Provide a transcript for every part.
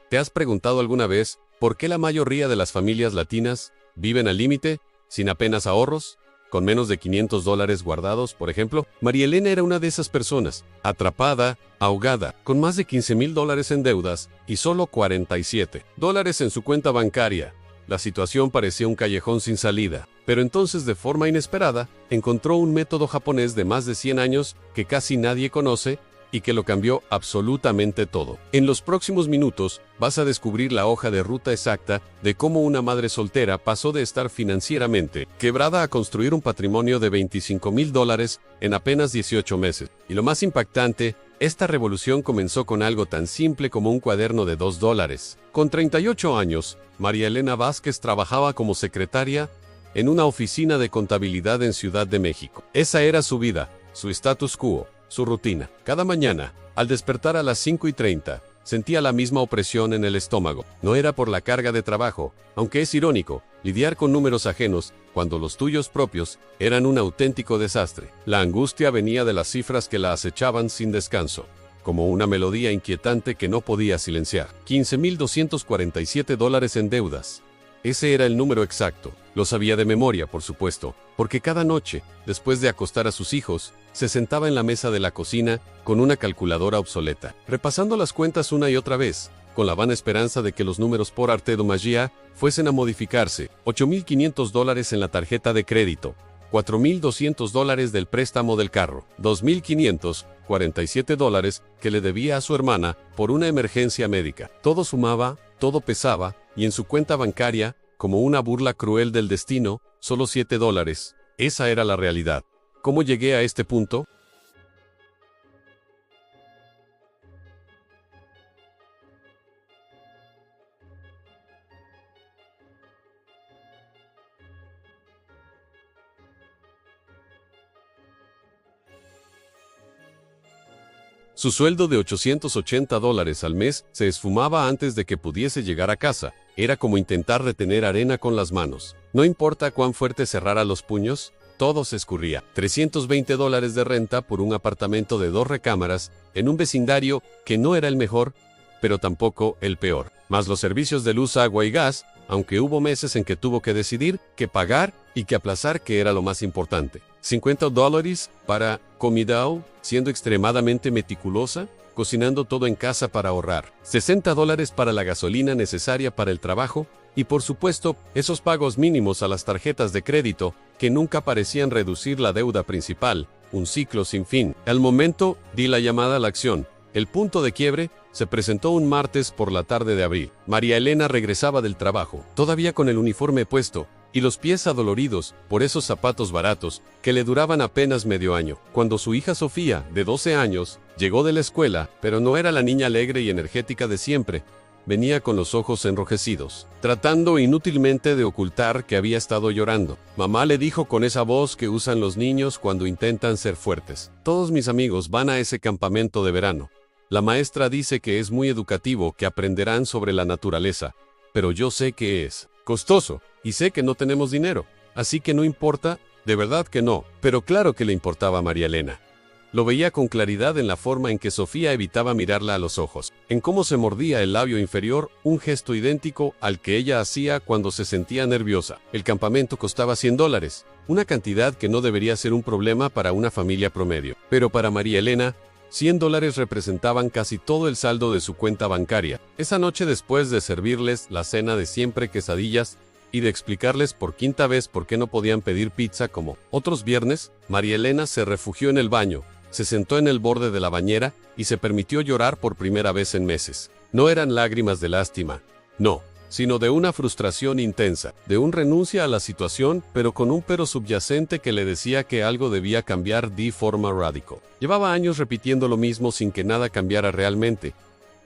¿Te has preguntado alguna vez por qué la mayoría de las familias latinas viven al límite, sin apenas ahorros? Con menos de $500 guardados, por ejemplo. María Elena era una de esas personas, atrapada, ahogada, con más de $15,000 en deudas y solo $47 en su cuenta bancaria. La situación parecía un callejón sin salida, pero entonces, de forma inesperada, encontró un método japonés de más de 100 años que casi nadie conoce y que lo cambió absolutamente todo. En los próximos minutos vas a descubrir la hoja de ruta exacta de cómo una madre soltera pasó de estar financieramente quebrada a construir un patrimonio de $25,000 en apenas 18 meses. Y lo más impactante, esta revolución comenzó con algo tan simple como un cuaderno de $2. Con 38 años, María Elena Vázquez trabajaba como secretaria en una oficina de contabilidad en Ciudad de México. Esa era su vida, su status quo, su rutina. Cada mañana, al despertar a las 5:30, sentía la misma opresión en el estómago. No era por la carga de trabajo, aunque es irónico, lidiar con números ajenos, cuando los tuyos propios eran un auténtico desastre. La angustia venía de las cifras que la acechaban sin descanso, como una melodía inquietante que no podía silenciar. $15,247 en deudas. Ese era el número exacto. Lo sabía de memoria, por supuesto, porque cada noche, después de acostar a sus hijos, se sentaba en la mesa de la cocina con una calculadora obsoleta, repasando las cuentas una y otra vez, con la vana esperanza de que los números por arte de magia fuesen a modificarse. $8,500 en la tarjeta de crédito, $4,200 del préstamo del carro, $2,547 que le debía a su hermana por una emergencia médica. Todo sumaba, todo pesaba, y en su cuenta bancaria, como una burla cruel del destino, solo $7. Esa era la realidad. ¿Cómo llegué a este punto? Su sueldo de $880 al mes se esfumaba antes de que pudiese llegar a casa. Era como intentar retener arena con las manos. No importa cuán fuerte cerrara los puños, todo se escurría. $320 de renta por un apartamento de 2 recámaras en un vecindario que no era el mejor, pero tampoco el peor. Más los servicios de luz, agua y gas, aunque hubo meses en que tuvo que decidir qué pagar y qué aplazar, que era lo más importante. $50 para comida, siendo extremadamente meticulosa, cocinando todo en casa para ahorrar. $60 para la gasolina necesaria para el trabajo y, por supuesto, esos pagos mínimos a las tarjetas de crédito que nunca parecían reducir la deuda principal. Un ciclo sin fin. Al momento, di la llamada a la acción. El punto de quiebre se presentó un martes por la tarde de abril. María Elena regresaba del trabajo, todavía con el uniforme puesto, y los pies adoloridos por esos zapatos baratos que le duraban apenas medio año. Cuando su hija Sofía, de 12 años, llegó de la escuela, pero no era la niña alegre y energética de siempre. Venía con los ojos enrojecidos, tratando inútilmente de ocultar que había estado llorando. Mamá le dijo con esa voz que usan los niños cuando intentan ser fuertes: todos mis amigos van a ese campamento de verano. La maestra dice que es muy educativo, que aprenderán sobre la naturaleza, pero yo sé que es costoso, y sé que no tenemos dinero, así que no importa, de verdad que no. Pero claro que le importaba a María Elena. Lo veía con claridad en la forma en que Sofía evitaba mirarla a los ojos, en cómo se mordía el labio inferior, un gesto idéntico al que ella hacía cuando se sentía nerviosa. El campamento costaba $100, una cantidad que no debería ser un problema para una familia promedio. Pero para María Elena, $100 representaban casi todo el saldo de su cuenta bancaria. Esa noche, después de servirles la cena de siempre, quesadillas, y de explicarles por quinta vez por qué no podían pedir pizza como otros viernes, María Elena se refugió en el baño, se sentó en el borde de la bañera y se permitió llorar por primera vez en meses. No eran lágrimas de lástima, no, sino de una frustración intensa, de un renuncia a la situación, pero con un pero subyacente que le decía que algo debía cambiar de forma radical. Llevaba años repitiendo lo mismo sin que nada cambiara realmente.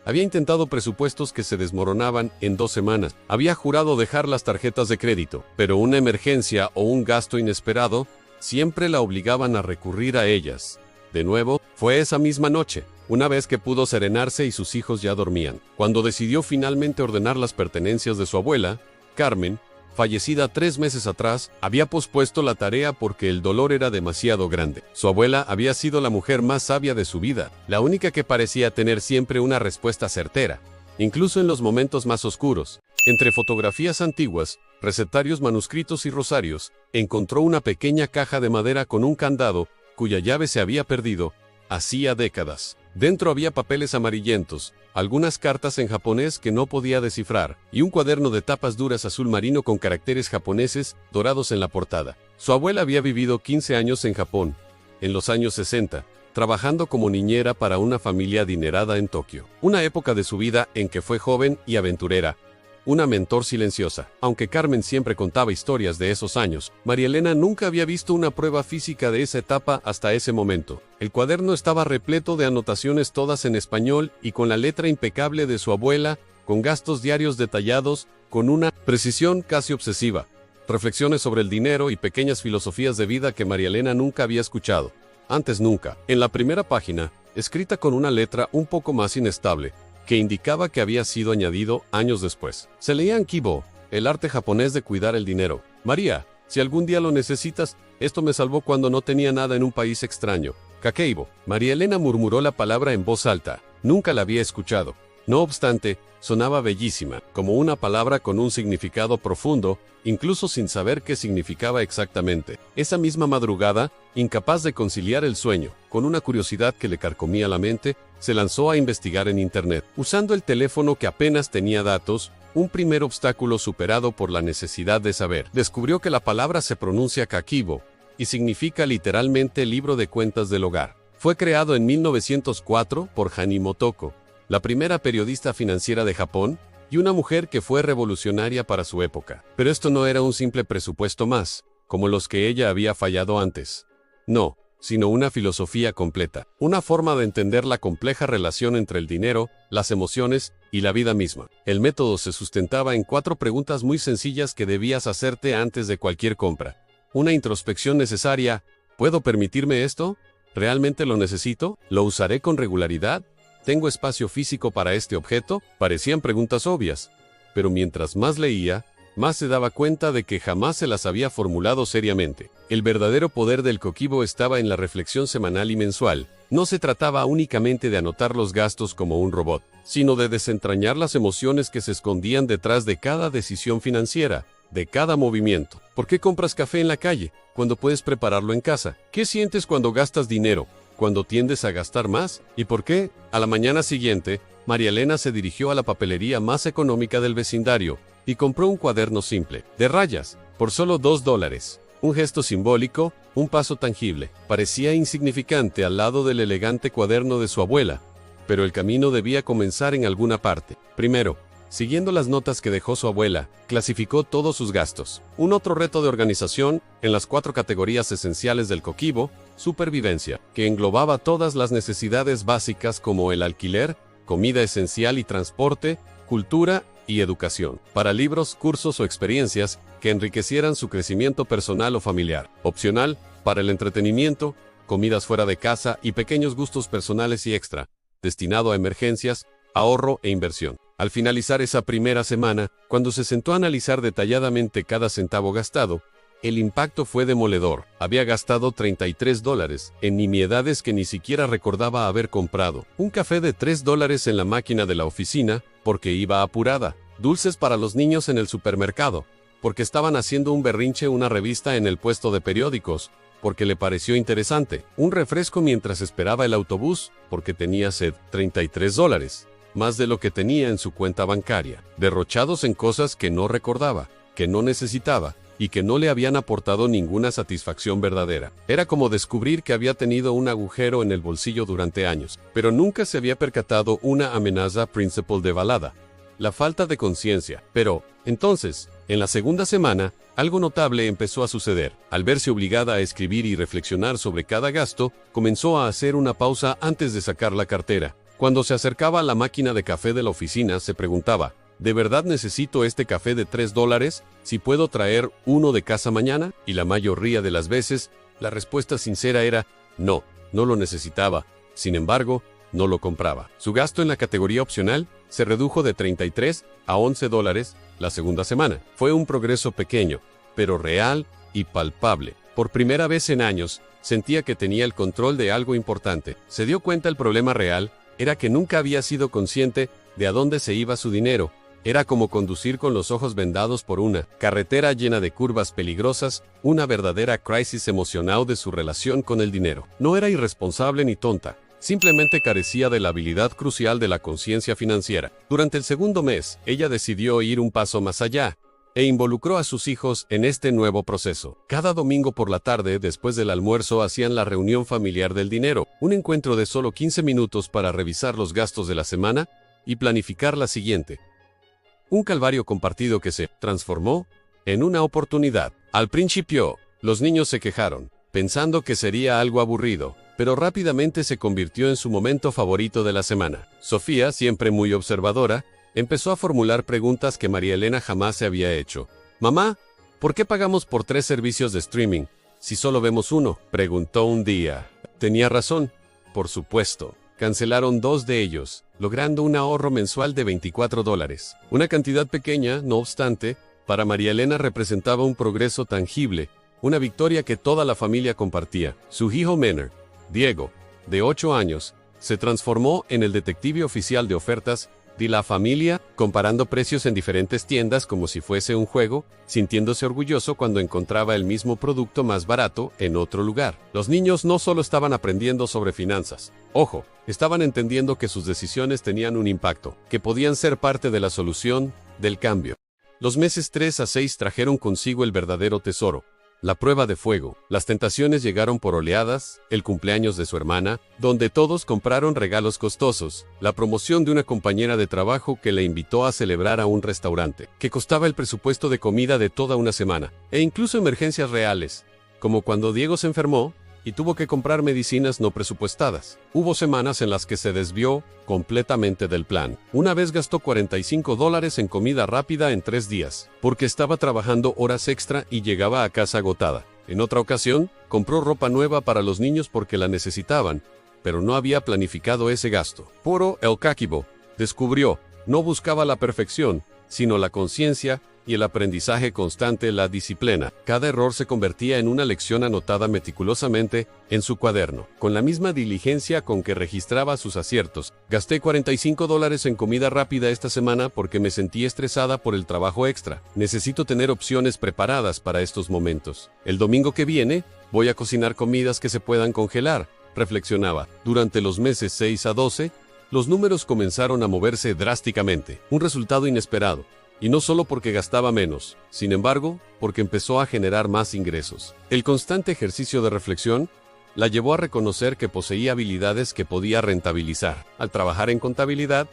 Había intentado presupuestos que se desmoronaban en 2 semanas. Había jurado dejar las tarjetas de crédito, pero una emergencia o un gasto inesperado siempre la obligaban a recurrir a ellas. De nuevo, fue esa misma noche, una vez que pudo serenarse y sus hijos ya dormían, cuando decidió finalmente ordenar las pertenencias de su abuela, Carmen, fallecida 3 meses atrás. Había pospuesto la tarea porque el dolor era demasiado grande. Su abuela había sido la mujer más sabia de su vida, la única que parecía tener siempre una respuesta certera, incluso en los momentos más oscuros. Entre fotografías antiguas, recetarios manuscritos y rosarios, encontró una pequeña caja de madera con un candado, cuya llave se había perdido hacía décadas. Dentro había papeles amarillentos, algunas cartas en japonés que no podía descifrar, y un cuaderno de tapas duras azul marino con caracteres japoneses dorados en la portada. Su abuela había vivido 15 años en Japón, en los años 60, trabajando como niñera para una familia adinerada en Tokio. Una época de su vida en que fue joven y aventurera, una mentor silenciosa. Aunque Carmen siempre contaba historias de esos años, María Elena nunca había visto una prueba física de esa etapa hasta ese momento. El cuaderno estaba repleto de anotaciones todas en español y con la letra impecable de su abuela, con gastos diarios detallados, con una precisión casi obsesiva. Reflexiones sobre el dinero y pequeñas filosofías de vida que María Elena nunca había escuchado. Antes nunca. En la primera página, escrita con una letra un poco más inestable, que indicaba que había sido añadido años después. Se leía en Kibo, el arte japonés de cuidar el dinero. María, si algún día lo necesitas, esto me salvó cuando no tenía nada en un país extraño. Kakeibo. María Elena murmuró la palabra en voz alta. Nunca la había escuchado. No obstante, sonaba bellísima, como una palabra con un significado profundo, incluso sin saber qué significaba exactamente. Esa misma madrugada, incapaz de conciliar el sueño, con una curiosidad que le carcomía la mente, se lanzó a investigar en Internet. Usando el teléfono que apenas tenía datos, un primer obstáculo superado por la necesidad de saber, descubrió que la palabra se pronuncia kakibo, y significa literalmente libro de cuentas del hogar. Fue creado en 1904 por Hani Motoko, la primera periodista financiera de Japón, y una mujer que fue revolucionaria para su época. Pero esto no era un simple presupuesto más, como los que ella había fallado antes. No, sino una filosofía completa, una forma de entender la compleja relación entre el dinero, las emociones y la vida misma. El método se sustentaba en 4 preguntas muy sencillas que debías hacerte antes de cualquier compra. Una introspección necesaria: ¿puedo permitirme esto? ¿Realmente lo necesito? ¿Lo usaré con regularidad? ¿Tengo espacio físico para este objeto? Parecían preguntas obvias, pero mientras más leía, más se daba cuenta de que jamás se las había formulado seriamente. El verdadero poder del Kokibo estaba en la reflexión semanal y mensual. No se trataba únicamente de anotar los gastos como un robot, sino de desentrañar las emociones que se escondían detrás de cada decisión financiera, de cada movimiento. ¿Por qué compras café en la calle, cuando puedes prepararlo en casa? ¿Qué sientes cuando gastas dinero, cuando tiendes a gastar más? ¿Y por qué? A la mañana siguiente, María Elena se dirigió a la papelería más económica del vecindario y compró un cuaderno simple, de rayas, por solo $2. Un gesto simbólico, un paso tangible. Parecía insignificante al lado del elegante cuaderno de su abuela, pero el camino debía comenzar en alguna parte. Primero, siguiendo las notas que dejó su abuela, clasificó todos sus gastos. Un otro reto de organización, en las 4 categorías esenciales del Kokibo: supervivencia, que englobaba todas las necesidades básicas como el alquiler, comida esencial y transporte, cultura y educación, para libros, cursos o experiencias que enriquecieran su crecimiento personal o familiar. Opcional, para el entretenimiento, comidas fuera de casa y pequeños gustos personales y extra, destinado a emergencias, ahorro e inversión. Al finalizar esa primera semana, cuando se sentó a analizar detalladamente cada centavo gastado, el impacto fue demoledor. Había gastado $33 en nimiedades que ni siquiera recordaba haber comprado. Un café de $3 en la máquina de la oficina, porque iba apurada. Dulces para los niños en el supermercado, porque estaban haciendo un berrinche una revista en el puesto de periódicos, porque le pareció interesante. Un refresco mientras esperaba el autobús, porque tenía sed. $33. Más de lo que tenía en su cuenta bancaria. Derrochados en cosas que no recordaba, que no necesitaba, y que no le habían aportado ninguna satisfacción verdadera. Era como descubrir que había tenido un agujero en el bolsillo durante años, pero nunca se había percatado una amenaza principal de balada: la falta de conciencia. Pero, entonces, en la segunda semana, algo notable empezó a suceder. Al verse obligada a escribir y reflexionar sobre cada gasto, comenzó a hacer una pausa antes de sacar la cartera. Cuando se acercaba a la máquina de café de la oficina, se preguntaba: ¿de verdad necesito este café de $3? ¿Si puedo traer uno de casa mañana? Y la mayoría de las veces, la respuesta sincera era: no, no lo necesitaba. Sin embargo, no lo compraba. Su gasto en la categoría opcional se redujo de $33 a $11 la segunda semana. Fue un progreso pequeño, pero real y palpable. Por primera vez en años, sentía que tenía el control de algo importante. Se dio cuenta el problema real era que nunca había sido consciente de a dónde se iba su dinero. Era como conducir con los ojos vendados por una carretera llena de curvas peligrosas, una verdadera crisis emocional de su relación con el dinero. No era irresponsable ni tonta, simplemente carecía de la habilidad crucial de la conciencia financiera. Durante el segundo mes, ella decidió ir un paso más allá e involucró a sus hijos en este nuevo proceso. Cada domingo por la tarde, después del almuerzo, hacían la reunión familiar del dinero, un encuentro de solo 15 minutos para revisar los gastos de la semana y planificar la siguiente. Un calvario compartido que se transformó en una oportunidad. Al principio, los niños se quejaron, pensando que sería algo aburrido, pero rápidamente se convirtió en su momento favorito de la semana. Sofía, siempre muy observadora, empezó a formular preguntas que María Elena jamás se había hecho. «Mamá, ¿por qué pagamos por 3 servicios de streaming si solo vemos uno?», preguntó un día. Tenía razón, por supuesto. Cancelaron 2 de ellos, logrando un ahorro mensual de $24. Una cantidad pequeña, no obstante, para María Elena representaba un progreso tangible, una victoria que toda la familia compartía. Su hijo menor, Diego, de 8 años, se transformó en el detective oficial de ofertas de la familia, comparando precios en diferentes tiendas como si fuese un juego, sintiéndose orgulloso cuando encontraba el mismo producto más barato en otro lugar. Los niños no solo estaban aprendiendo sobre finanzas, ojo, estaban entendiendo que sus decisiones tenían un impacto, que podían ser parte de la solución del cambio. Los meses 3 a 6 trajeron consigo el verdadero tesoro, la prueba de fuego. Las tentaciones llegaron por oleadas, el cumpleaños de su hermana, donde todos compraron regalos costosos, la promoción de una compañera de trabajo que le invitó a celebrar a un restaurante, que costaba el presupuesto de comida de toda una semana, e incluso emergencias reales, como cuando Diego se enfermó y tuvo que comprar medicinas no presupuestadas. Hubo semanas en las que se desvió completamente del plan. Una vez gastó $45 en comida rápida en 3 días, porque estaba trabajando horas extra y llegaba a casa agotada. En otra ocasión, compró ropa nueva para los niños porque la necesitaban, pero no había planificado ese gasto. Poro el Kakibo descubrió, no buscaba la perfección, sino la conciencia y el aprendizaje constante, la disciplina. Cada error se convertía en una lección anotada meticulosamente en su cuaderno. Con la misma diligencia con que registraba sus aciertos, gasté $45 en comida rápida esta semana porque me sentí estresada por el trabajo extra. Necesito tener opciones preparadas para estos momentos. El domingo que viene, voy a cocinar comidas que se puedan congelar, reflexionaba. Durante los meses 6 a 12, los números comenzaron a moverse drásticamente. Un resultado inesperado. Y no solo porque gastaba menos, sin embargo, porque empezó a generar más ingresos. El constante ejercicio de reflexión la llevó a reconocer que poseía habilidades que podía rentabilizar. Al trabajar en contabilidad,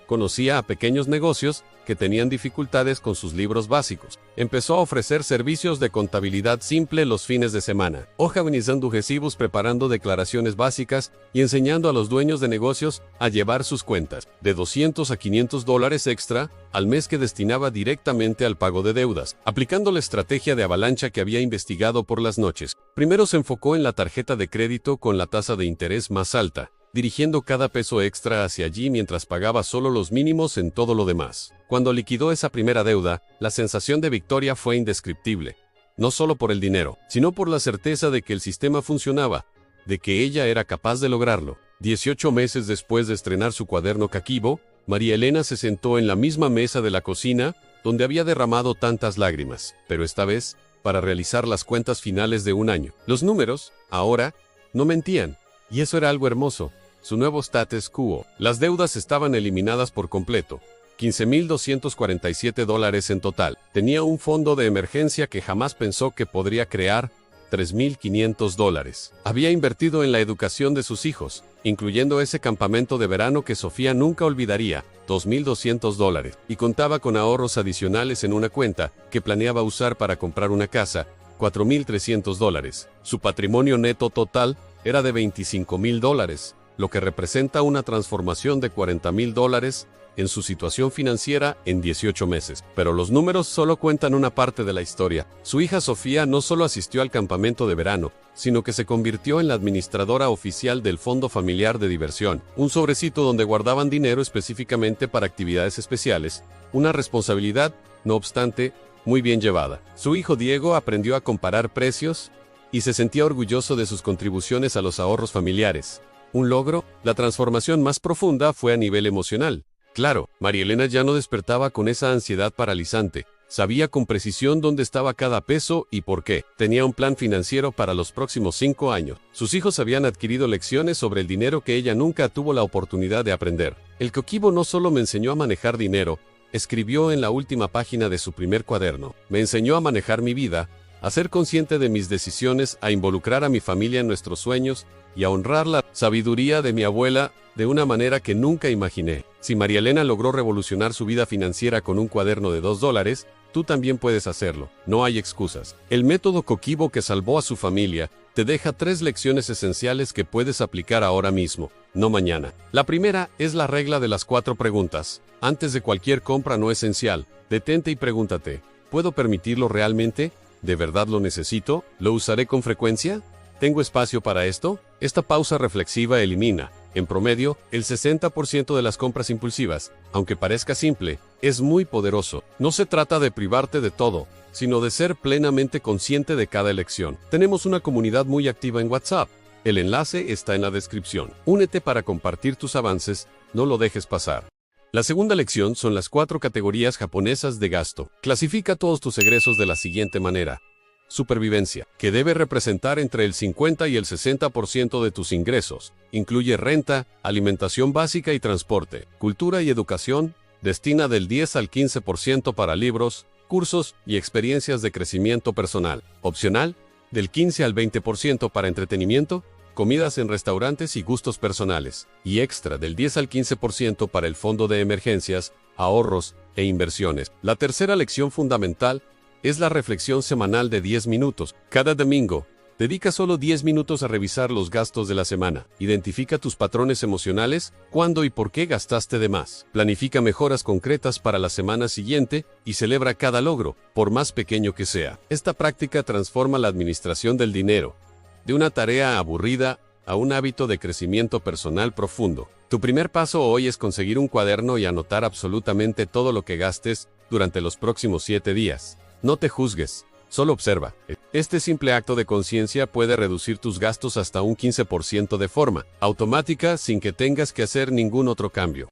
conocía a pequeños negocios que tenían dificultades con sus libros básicos. Empezó a ofrecer servicios de contabilidad simple los fines de semana, organizando recibos, preparando declaraciones básicas y enseñando a los dueños de negocios a llevar sus cuentas, de $200 a $500 extra al mes que destinaba directamente al pago de deudas, aplicando la estrategia de avalancha que había investigado por las noches. Primero se enfocó en la tarjeta de crédito con la tasa de interés más alta, dirigiendo cada peso extra hacia allí mientras pagaba solo los mínimos en todo lo demás. Cuando liquidó esa primera deuda, la sensación de victoria fue indescriptible, no solo por el dinero, sino por la certeza de que el sistema funcionaba, de que ella era capaz de lograrlo. 18 meses después de estrenar su cuaderno Kakibo, María Elena se sentó en la misma mesa de la cocina, donde había derramado tantas lágrimas, pero esta vez, para realizar las cuentas finales de un año. Los números, ahora, no mentían, y eso era algo hermoso. Su nuevo status quo. Las deudas estaban eliminadas por completo. $15,247 en total. Tenía un fondo de emergencia que jamás pensó que podría crear, $3,500. Había invertido en la educación de sus hijos, incluyendo ese campamento de verano que Sofía nunca olvidaría, $2,200, y contaba con ahorros adicionales en una cuenta que planeaba usar para comprar una casa, $4,300. Su patrimonio neto total era de $25,000, lo que representa una transformación de $40,000 en su situación financiera en 18 meses. Pero los números solo cuentan una parte de la historia. Su hija Sofía no solo asistió al campamento de verano, sino que se convirtió en la administradora oficial del Fondo Familiar de Diversión, un sobrecito donde guardaban dinero específicamente para actividades especiales, una responsabilidad, no obstante, muy bien llevada. Su hijo Diego aprendió a comparar precios y se sentía orgulloso de sus contribuciones a los ahorros familiares. Un logro. La transformación más profunda fue a nivel emocional. Claro, María Elena ya no despertaba con esa ansiedad paralizante. Sabía con precisión dónde estaba cada peso y por qué. Tenía un plan financiero para los próximos 5 años. Sus hijos habían adquirido lecciones sobre el dinero que ella nunca tuvo la oportunidad de aprender. El Coquimbo no solo me enseñó a manejar dinero, escribió en la última página de su primer cuaderno. Me enseñó a manejar mi vida, a ser consciente de mis decisiones, a involucrar a mi familia en nuestros sueños y a honrar la sabiduría de mi abuela de una manera que nunca imaginé. Si María Elena logró revolucionar su vida financiera con un cuaderno de $2, tú también puedes hacerlo. No hay excusas. El método Coquimbo que salvó a su familia te deja 3 lecciones esenciales que puedes aplicar ahora mismo, no mañana. La primera es la regla de las 4 preguntas. Antes de cualquier compra no esencial, detente y pregúntate, ¿puedo permitirlo realmente? ¿De verdad lo necesito? ¿Lo usaré con frecuencia? ¿Tengo espacio para esto? Esta pausa reflexiva elimina, en promedio, el 60% de las compras impulsivas. Aunque parezca simple, es muy poderoso. No se trata de privarte de todo, sino de ser plenamente consciente de cada elección. Tenemos una comunidad muy activa en WhatsApp. El enlace está en la descripción. Únete para compartir tus avances, no lo dejes pasar. La segunda lección son las 4 categorías japonesas de gasto. Clasifica todos tus egresos de la siguiente manera. Supervivencia, que debe representar entre el 50 y el 60% de tus ingresos. Incluye renta, alimentación básica y transporte. Cultura y educación, destina del 10 al 15% para libros, cursos y experiencias de crecimiento personal. Opcional, del 15 al 20% para entretenimiento, comidas en restaurantes y gustos personales. Y extra del 10 al 15% para el fondo de emergencias, ahorros e inversiones. La tercera lección fundamental es la reflexión semanal de 10 minutos. Cada domingo, dedica solo 10 minutos a revisar los gastos de la semana. Identifica tus patrones emocionales, cuándo y por qué gastaste de más. Planifica mejoras concretas para la semana siguiente y celebra cada logro, por más pequeño que sea. Esta práctica transforma la administración del dinero de una tarea aburrida a un hábito de crecimiento personal profundo. Tu primer paso hoy es conseguir un cuaderno y anotar absolutamente todo lo que gastes durante los próximos 7 días. No te juzgues, solo observa. Este simple acto de conciencia puede reducir tus gastos hasta un 15% de forma automática sin que tengas que hacer ningún otro cambio.